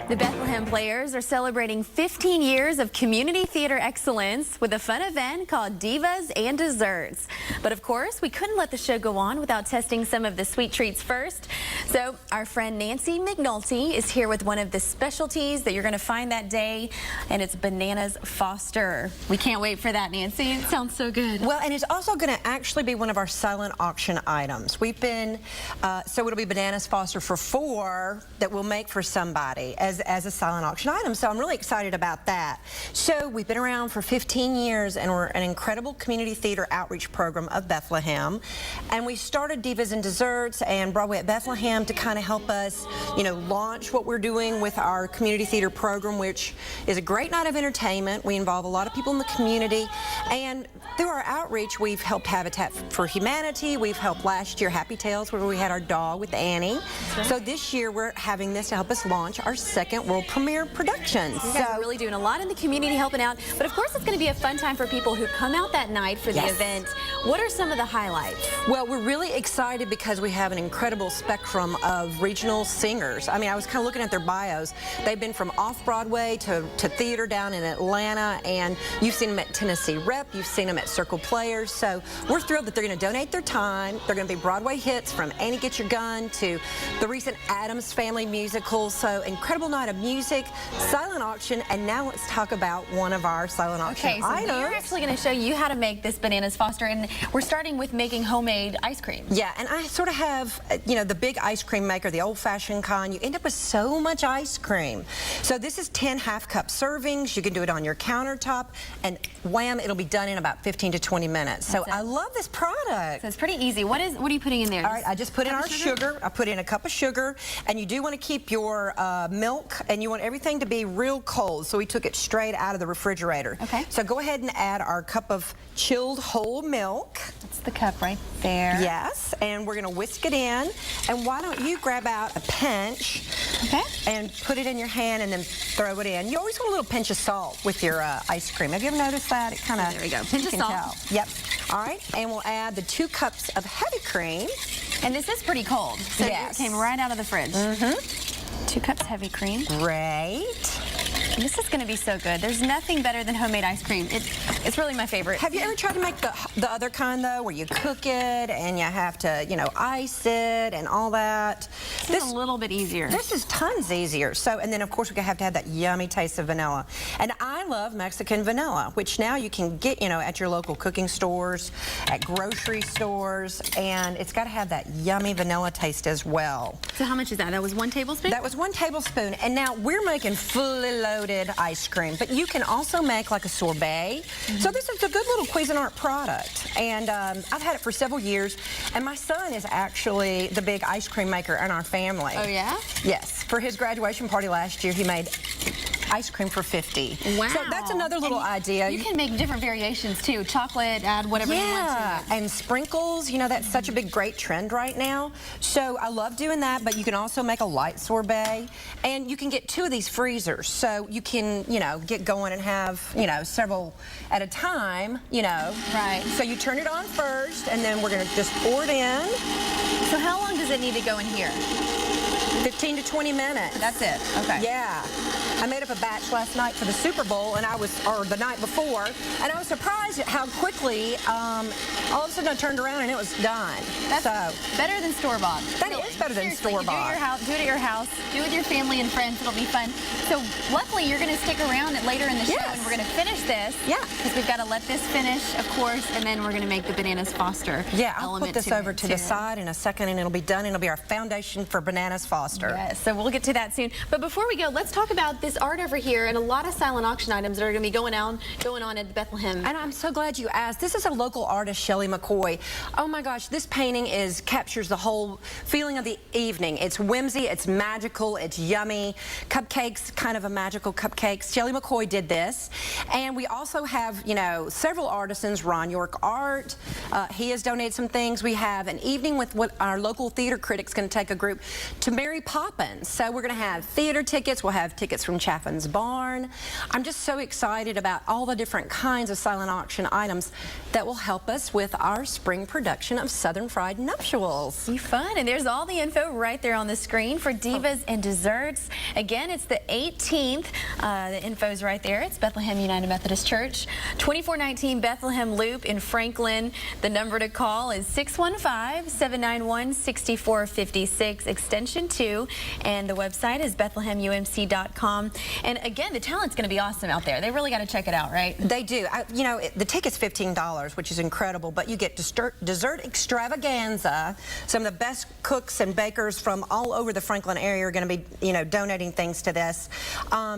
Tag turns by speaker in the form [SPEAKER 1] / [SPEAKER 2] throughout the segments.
[SPEAKER 1] The Bethlehem Players are celebrating 15 years of community theater excellence with a fun event called Divas and Desserts. But of course, we couldn't let the show go on without testing some of the sweet treats first. So our friend Nancy McNulty is here with one of the specialties that you're going to find that day, and it's Bananas Foster. We can't wait for that, Nancy. It sounds so good.
[SPEAKER 2] Well, and it's also going to actually be one of our silent auction items. We've been, so it'll be Bananas Foster for 4 that we'll make for somebody as a silent auction item. So I'm really excited about that. So we've been around for 15 years and we're an incredible community theater outreach program of Bethlehem. And we started Divas and Desserts and Broadway at Bethlehem to kind of help us, launch what we're doing with our community theater program, which is a great night of entertainment. We involve a lot of people in the community. And through our outreach, we've helped Habitat for Humanity. We've helped last year Happy Tales, where we had our dog with Annie. Right. So this year we're having this to help us launch our second world premiere production.
[SPEAKER 1] You guys are really doing a lot in the community, helping out. But of course, it's going to be a fun time for people who come out that night for the event. What are some of the highlights?
[SPEAKER 2] Well, we're really excited because we have an incredible spectrum of regional singers. I mean, I was kind of looking at their bios. They've been from off-Broadway to theater down in Atlanta, and you've seen them at Tennessee Rep, you've seen them at Circle Players. So we're thrilled that they're going to donate their time. They're going to be Broadway hits from Annie Get Your Gun to the recent Addams Family musical. So incredible night of music, silent auction, and now let's talk about one of our silent auction items.
[SPEAKER 1] We're actually going to show you how to make this Bananas Foster, and we're starting with making homemade ice cream.
[SPEAKER 2] Yeah, and I sort of have, the big ice cream maker, the old-fashioned kind. You end up with so much ice cream. So this is 10 half-cup servings. You can do it on your countertop, and wham, it'll be done in about 15 to 20 minutes. So I love this product.
[SPEAKER 1] So it's pretty easy. What are you putting in there?
[SPEAKER 2] All right, I just put in our sugar. I put in a cup of sugar, and you do want to keep your milk, and you want everything to be real cold. So we took it straight out of the refrigerator. Okay. So go ahead and add our cup of chilled whole milk.
[SPEAKER 1] That's the cup right there.
[SPEAKER 2] Yes, and we're going to whisk it in. And why don't you grab out a pinch and put it in your hand and then throw it in. You always want a little pinch of salt with your ice cream. Have you ever noticed that? It kind of,
[SPEAKER 1] there we go, pinch of salt.
[SPEAKER 2] Tell. Yep. All right, and we'll add the 2 cups of heavy cream.
[SPEAKER 1] And this is pretty cold, so it came right out of the fridge. 2 cups heavy cream.
[SPEAKER 2] Great.
[SPEAKER 1] This is going to be so good. There's nothing better than homemade ice cream. It's really my favorite.
[SPEAKER 2] Have you ever tried to make the other kind, though, where you cook it and you have to, ice it and all that?
[SPEAKER 1] This is a little bit easier.
[SPEAKER 2] This is tons easier. So, and then, of course, we have to have that yummy taste of vanilla. And I love Mexican vanilla, which now you can get, at your local cooking stores, at grocery stores, and it's got to have that yummy vanilla taste as well.
[SPEAKER 1] So how much is that? That was 1 tablespoon?
[SPEAKER 2] That was 1 tablespoon. And now we're making fully loaded ice cream, but you can also make like a sorbet. So this is a good little Cuisinart product, and I've had it for several years, and my son is actually the big ice cream maker in our family.
[SPEAKER 1] Oh yeah?
[SPEAKER 2] Yes. For his graduation party last year, he made ice cream for 50.
[SPEAKER 1] Wow.
[SPEAKER 2] So that's another little idea.
[SPEAKER 1] You can make different variations too. Chocolate, add whatever you want to.
[SPEAKER 2] And sprinkles, that's such a big, great trend right now. So I love doing that, but you can also make a light sorbet. And you can get 2 of these freezers. So you can, get going and have, several at a time,
[SPEAKER 1] Right.
[SPEAKER 2] So you turn it on first, and then we're going to just pour it in.
[SPEAKER 1] So how long does it need to go in here?
[SPEAKER 2] 15 to 20 minutes.
[SPEAKER 1] That's it. Okay.
[SPEAKER 2] Yeah. I made up a batch last night for the Super Bowl, and or the night before, and I was surprised at how quickly, all of a sudden I turned around and it was done.
[SPEAKER 1] That's better than store-bought.
[SPEAKER 2] That is better than store-bought.
[SPEAKER 1] Do it at your house. Do it with your family and friends. It'll be fun. So luckily, you're going to stick around later in the show, and we're going to finish this. Yeah. Because we've got to let this finish, of course, and then we're going to make the Bananas Foster.
[SPEAKER 2] Yeah, I'll put this over to the side in a second, and it'll be done, and it'll be our foundation for Bananas Foster.
[SPEAKER 1] Yes, so we'll get to that soon. But before we go, let's talk about this art over here and a lot of silent auction items that are going to be going on at Bethlehem.
[SPEAKER 2] And I'm so glad you asked. This is a local artist, Shelley McCoy. Oh my gosh, this painting captures the whole feeling of the evening. It's whimsy, it's magical, it's yummy. Cupcakes, kind of a magical cupcakes. Shelley McCoy did this. And we also have, several artisans. Ron York Art, he has donated some things. We have an evening with what our local theater critics going to take a group to Mary very poppin'. So we're going to have theater tickets. We'll have tickets from Chaffin's Barn. I'm just so excited about all the different kinds of silent auction items that will help us with our spring production of Southern Fried Nuptials.
[SPEAKER 1] Be fun, and there's all the info right there on the screen for Divas and Desserts. Again, it's the 18th. The info's right there. It's Bethlehem United Methodist Church, 2419 Bethlehem Loop in Franklin. The number to call is 615-791-6456, extension 2, and the website is bethlehemumc.com. And again, the talent's going to be awesome out there. They really got to check it out, right?
[SPEAKER 2] They do. You know, the ticket's $15, which is incredible, but you get dessert extravaganza. Some of the best cooks and bakers from all over the Franklin area are going to be, you know, donating things to this.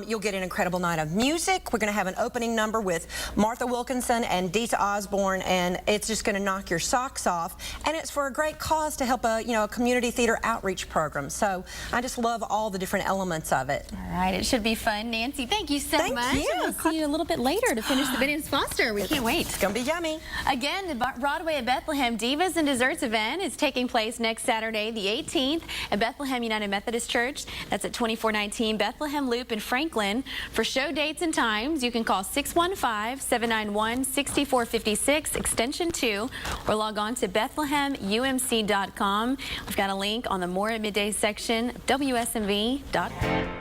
[SPEAKER 2] You'll get an incredible night of music. We're going to have an opening number with Martha Wilkinson and Dita Osborne, and it's just going to knock your socks off. And it's for a great cause to help a community theater outreach program. So I just love all the different elements of it.
[SPEAKER 1] All right, it should be fun. Nancy, thank you so much.
[SPEAKER 2] Thank you.
[SPEAKER 1] We'll see you a little bit later to finish the Ben & Foster. We can't wait.
[SPEAKER 2] It's going to be yummy.
[SPEAKER 1] Again, the Broadway at Bethlehem Divas and Desserts event is taking place next Saturday, the 18th, at Bethlehem United Methodist Church. That's at 2419 Bethlehem Loop in Franklin. For show dates and times, you can call 615-791-6456, extension 2, or log on to bethlehemumc.com. We've got a link on the More at Midday section of WSMV.com.